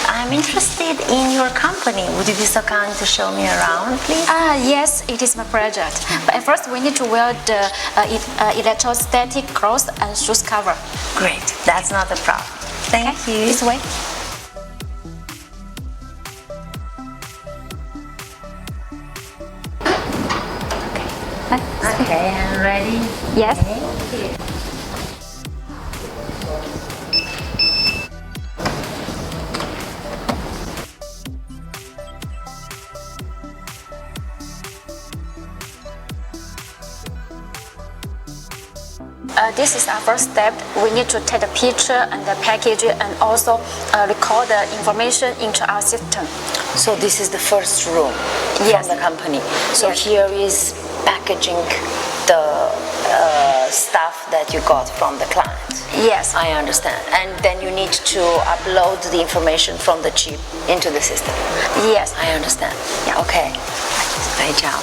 I'm interested in your company. Would you be so kind to show me around, please? Yes, it is my pleasure. But at first, we need to wear the electrostatic clothes and shoes cover. Great, that's not a problem. Thank you. This way. Okay, I'm ready. Yes. Okay. This is our first step. We need to take the picture and the package and also record the information into our system. So this is the first room Yes. from the company. So Yes. here is packaging the stuff that you got from the client. Yes. I understand. And then you need to upload the information from the chip into the system. Yes. I understand. Yeah. Okay. Great job.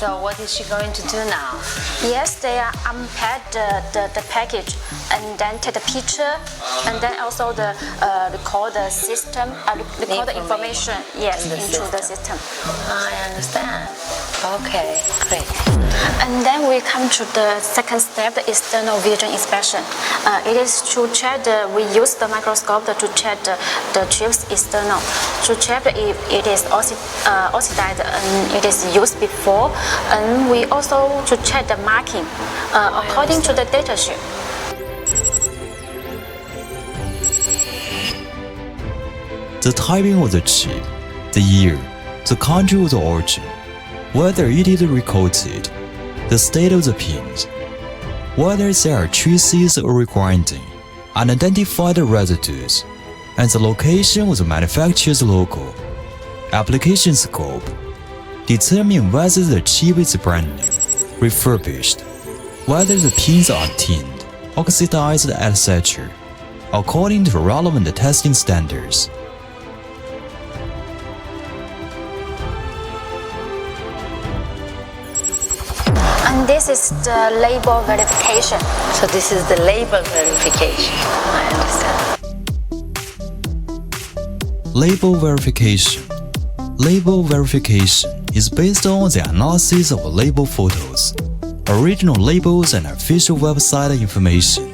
So what is she going to do now? Yes, they are unpack the package and then take the picture and then also record the system, record the information. Yes, into the system. I understand. Okay, great. And then we come to the second step, the external vision inspection. It is to check we use the microscope to check the chips external, to check if it is oxidized and it is used before. And we also to check the marking according to the data sheet. The typing of the chip, the year, the country of the origin, whether it is recoated, the state of the pins, whether there are traces or regrinding, and identify the residues, and the location of the manufacturer's logo, application scope, determine whether the chip is brand new, refurbished, whether the pins are tinned, oxidized, etc., according to relevant testing standards. And this is the label verification. So this is the label verification. I understand. Label verification. Label verification is based on the analysis of label photos, original labels and official website information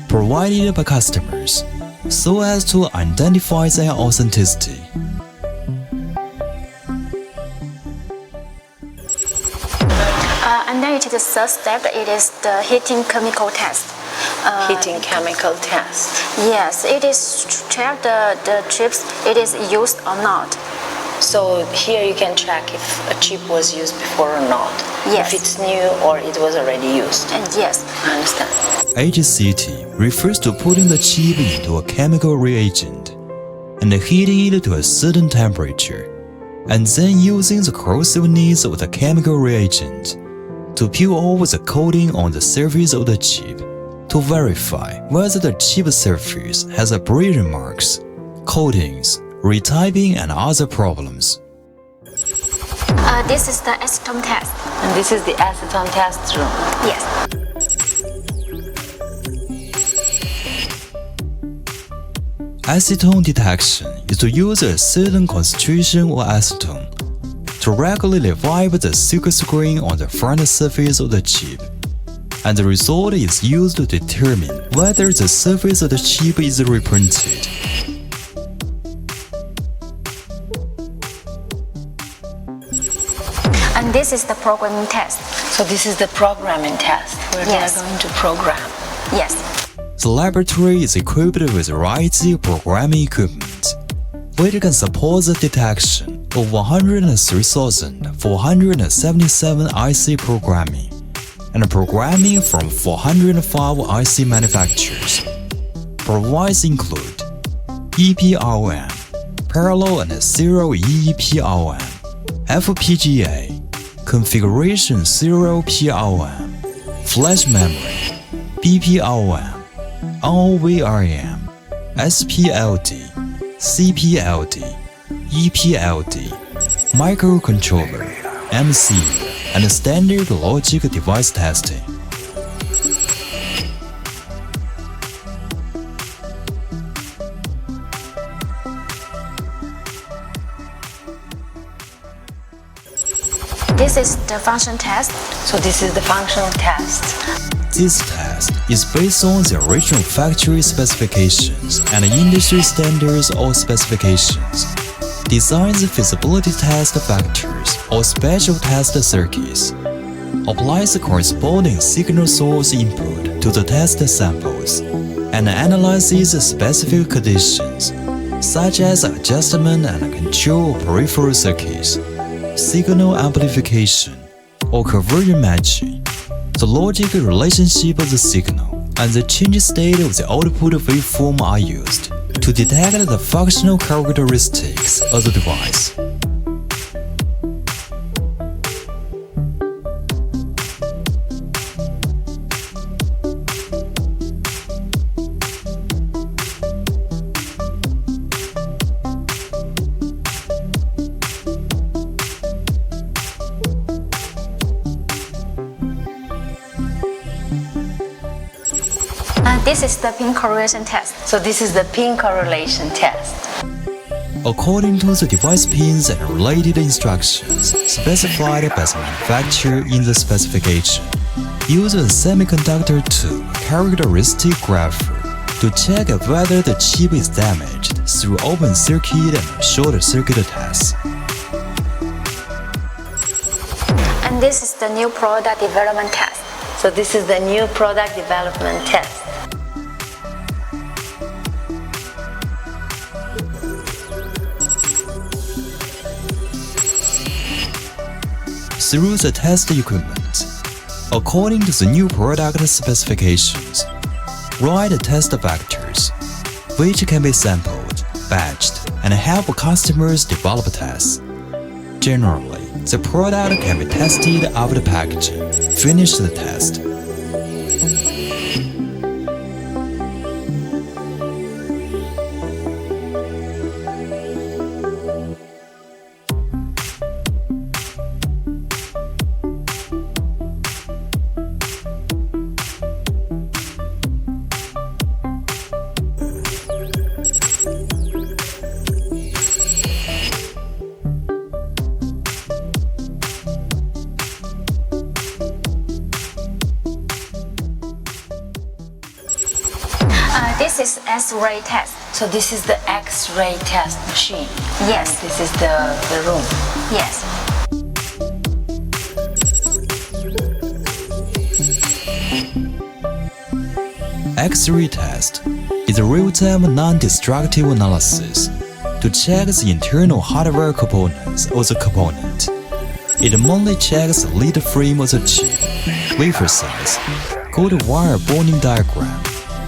provided by customers so as to identify their authenticity. And then it is the third step, it is the heating chemical test. Heating chemical test. Yes, it is to check the chips, it is used or not. So here you can check if a chip was used before or not. Yes. If it's new or it was already used. And yes. I understand. HCT refers to putting the chip into a chemical reagent and heating it to a certain temperature, and then using the corrosiveness of the chemical reagent to peel off the coating on the surface of the chip to verify whether the chip surface has abrasion marks, coatings, retyping, and other problems. This is the acetone test. And this is the acetone test room. Yes. Acetone detection is to use a certain concentration of acetone to regularly wipe the silk screen on the front surface of the chip, and the result is used to determine whether the surface of the chip is reprinted. And this is the programming test. So this is the programming test where Yes. they are going to program. Yes. The laboratory is equipped with a variety of programming equipment, which can support the detection of 103,477 IC programming and programming from 405 IC manufacturers. Provides include EPROM, parallel and serial EEPROM, FPGA, configuration serial PROM, flash memory, BPROM, OVRM, SPLD, CPLD, EPLD, microcontroller, MCU, and standard logic device testing. This is the function test. So this is the functional test. This test is based on the original factory specifications and industry standards or specifications. Designs feasibility test factors or special test circuits. Applies the corresponding signal source input to the test samples and analyzes specific conditions such as adjustment and control of peripheral circuits, signal amplification, or conversion matching, the logic relationship of the signal, and the change state of the output waveform are used to detect the functional characteristics of the device. This is the pin correlation test. So this is the pin correlation test. According to the device pins and related instructions specified by the manufacturer in the specification, use a semiconductor tube characteristic grapher to check whether the chip is damaged through open circuit and short circuit tests. And this is the new product development test. So this is the new product development test. Through the test equipment, according to the new product specifications, write test vectors, which can be sampled, batched, and help customers develop tests. Generally, the product can be tested after packaging. Finish the test. This is X-ray test. So this is the X-ray test machine. Yes. This is the room. Yes. X-ray test is a real-time non-destructive analysis to check the internal hardware components of the component. It mainly checks the lead frame of the chip, wafer size, cold wire bonding diagram,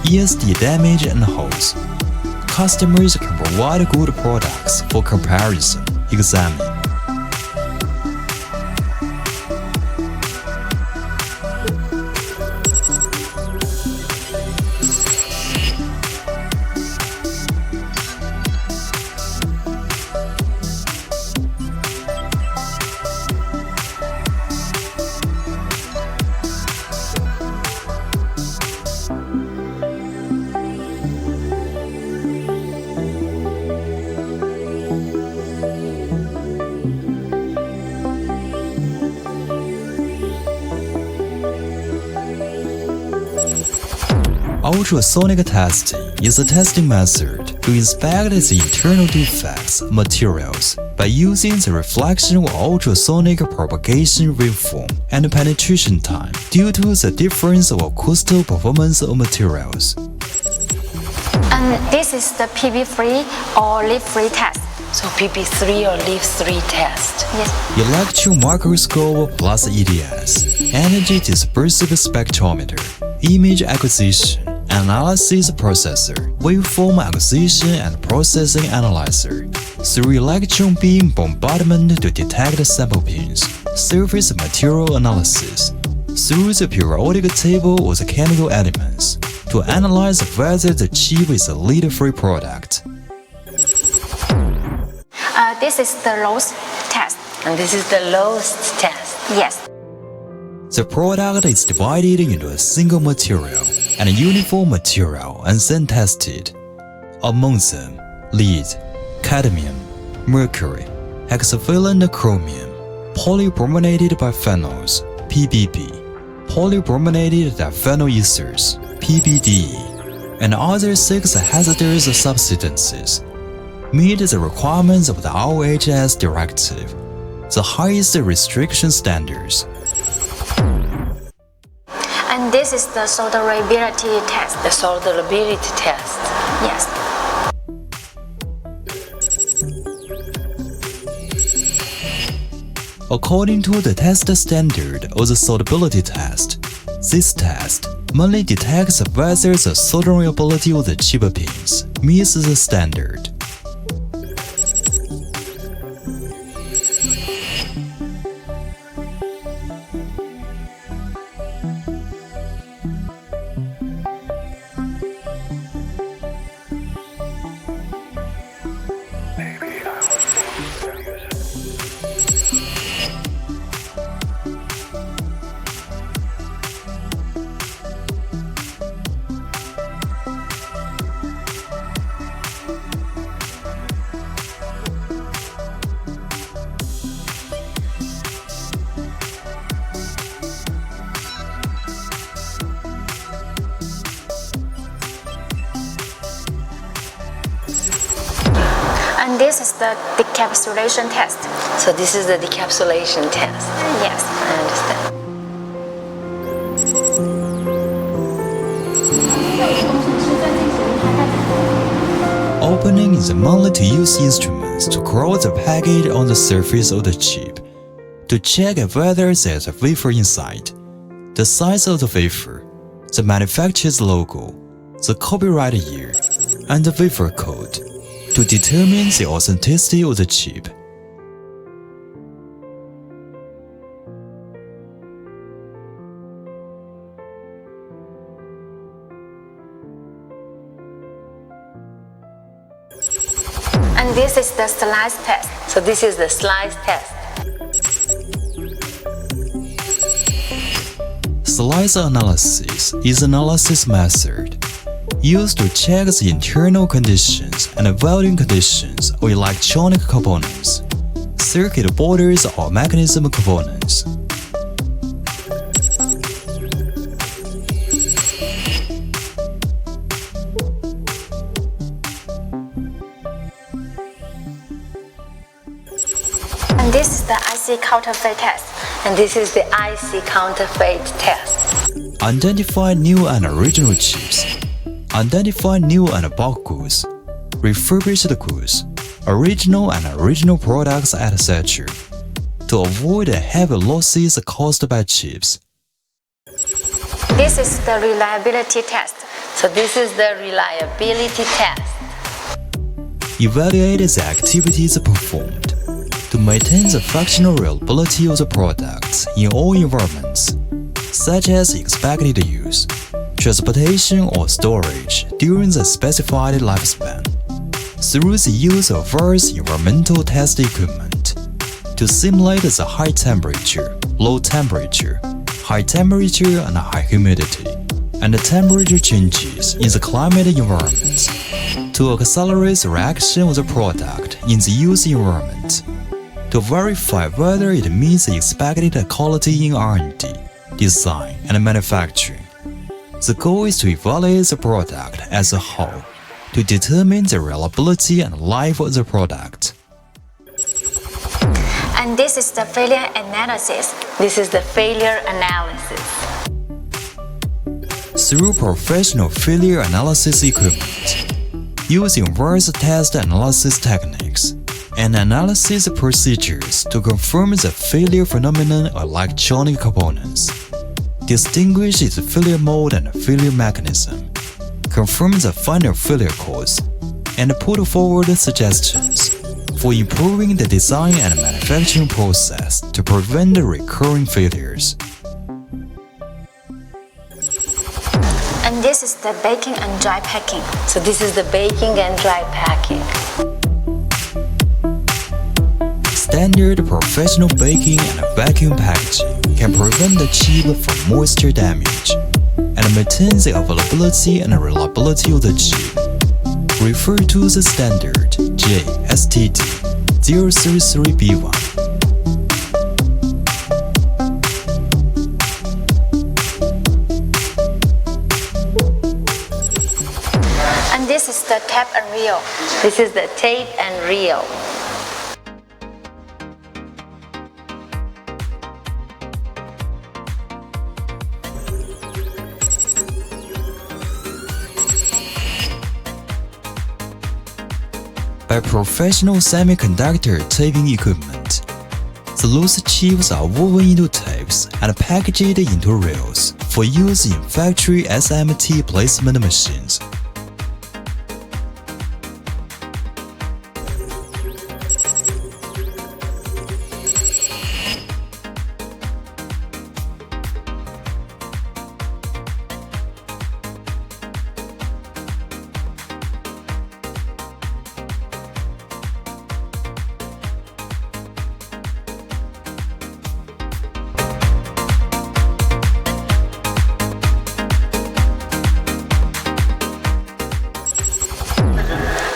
ESD damage and holes. Customers can provide good products for comparison, examine. Ultrasonic testing is a testing method to inspect the internal defects of materials by using the reflection or ultrasonic propagation waveform and penetration time due to the difference of acoustical performance of materials. And this is the PB3 or leaf-free test. So PB3 or leaf-free test. Yes. Electron microscope plus EDS, energy dispersive spectrometer, image acquisition, analysis processor, waveform acquisition and processing analyzer, through electron beam bombardment to detect sample pins, surface material analysis, through the periodic table of the chemical elements, to analyze whether the chip is a lead-free product. This is the lowest test. And this is the lowest test. Yes. The product is divided into a single material and a uniform material and then tested. Among them, lead, cadmium, mercury, hexavalent chromium, polybrominated biphenyls, PBB, polybrominated diphenyl ethers, PBDE, and other 6 hazardous substances meet the requirements of the ROHS directive, the highest restriction standards. And this is the solderability test. The solderability test. Yes. According to the test standard of the solderability test, this test mainly detects whether the soldering ability of the chip pins meets the standard. And this is the decapsulation test. So this is the decapsulation test. Yes. I understand. Opening is mainly to use instruments to cross the packet on the surface of the chip to check whether there's a wafer inside, the size of the wafer, the manufacturer's logo, the copyright year, and the wafer code to determine the authenticity of the chip. And this is the slice test. So this is the slice test. Slice analysis is an analysis method used to check the internal conditions and welding conditions of electronic components, circuit boards or mechanism components. And this is the IC counterfeit test. And this is the IC counterfeit test. Identify new and original chips. Identify new and bulk goods, refurbished goods, original and original products, etc. to avoid heavy losses caused by chips. This is the reliability test. So this is the reliability test. Evaluate the activities performed to maintain the functional reliability of the products in all environments, such as expected use, transportation or storage during the specified lifespan, through the use of various environmental test equipment to simulate the high temperature, low temperature, high temperature and high humidity, and the temperature changes in the climate environment to accelerate the reaction of the product in the use environment, to verify whether it meets the expected quality in R&D, design, and manufacturing. The goal is to evaluate the product as a whole to determine the reliability and life of the product. And this is the failure analysis. This is the failure analysis. Through professional failure analysis equipment, using various test analysis techniques and analysis procedures to confirm the failure phenomenon of electronic components, distinguish its failure mode and failure mechanism, confirm the final failure cause, and put forward suggestions for improving the design and manufacturing process to prevent recurring failures. And this is the baking and dry packing. So this is the baking and dry packing. standard professional baking and vacuum packaging can prevent the chip from moisture damage and maintain the availability and reliability of the chip. Refer to the standard JSTD033B1. And this is the tape and reel. This is the tape and reel. By professional semiconductor taping equipment, the loose chips are woven into tapes and packaged into reels for use in factory SMT placement machines.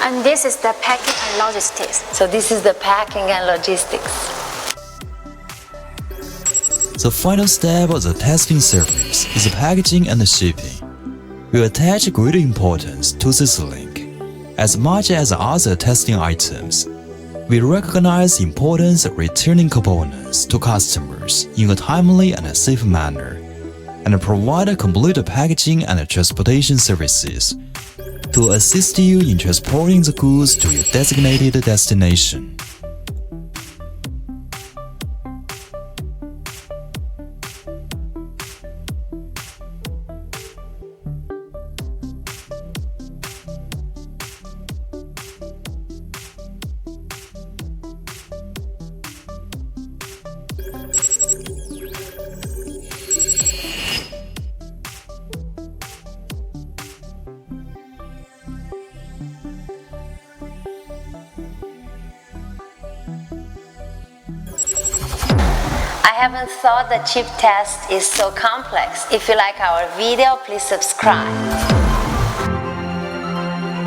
And this is the packing and logistics. So this is the packing and logistics. The final step of the testing service is the packaging and the shipping. We attach great importance to this link. As much as other testing items, we recognize the importance of returning components to customers in a timely and safe manner, and provide complete packaging and transportation services to assist you in transporting the goods to your designated destination. I haven't thought the chip test is so complex. If you like our video, please subscribe.